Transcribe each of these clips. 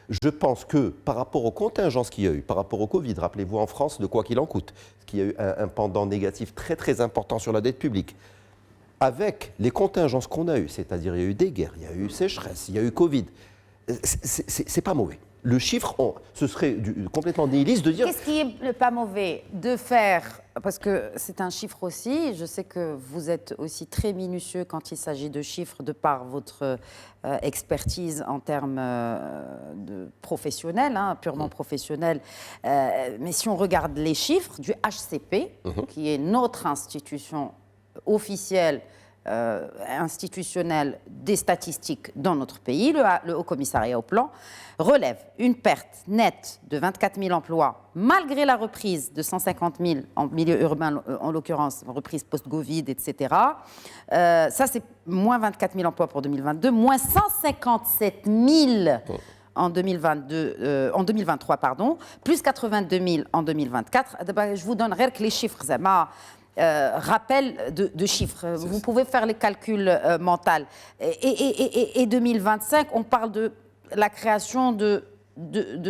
Je pense que par rapport aux contingences qu'il y a eu, par rapport au Covid, rappelez-vous en France de quoi qu'il en coûte, qu'il y a eu un pendant négatif très très important sur la dette publique, avec les contingences qu'on a eues, c'est-à-dire il y a eu des guerres, il y a eu sécheresse, il y a eu Covid, c'est pas mauvais. Le chiffre, ce serait complètement nihiliste de dire... Qu'est-ce qui est pas mauvais de faire, parce que c'est un chiffre aussi, je sais que vous êtes aussi très minutieux quand il s'agit de chiffres de par votre expertise en termes de professionnels, purement professionnels, mais si on regarde les chiffres du HCP, qui est notre institution officielle, institutionnel des statistiques dans notre pays, le Haut Commissariat au Plan, relève une perte nette de 24 000 emplois, malgré la reprise de 150 000 en milieu urbain, en l'occurrence, reprise post-Covid, etc. Ça, c'est moins 24 000 emplois pour 2022, moins 157 000 en 2023, pardon, plus 82 000 en 2024. Je vous donnerai que les chiffres, rappel de chiffres. Vous pouvez faire les calculs mentaux. Et 2025, on parle de la création de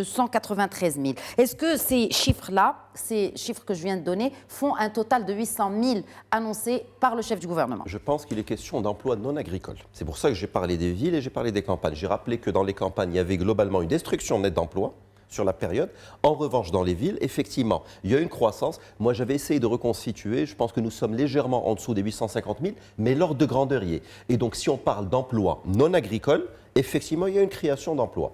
193 000. Est-ce que ces chiffres-là, ces chiffres que je viens de donner, font un total de 800 000 annoncés par le chef du gouvernement? Je pense qu'il est question d'emplois non agricoles. C'est pour ça que j'ai parlé des villes et j'ai parlé des campagnes. J'ai rappelé que dans les campagnes, il y avait globalement une destruction nette d'emplois sur la période. En revanche, dans les villes, effectivement, il y a une croissance. Moi, j'avais essayé de reconstituer. Je pense que nous sommes légèrement en dessous des 850 000, mais l'ordre de grandeur y est. Et donc, si on parle d'emplois non agricoles, effectivement, il y a une création d'emplois.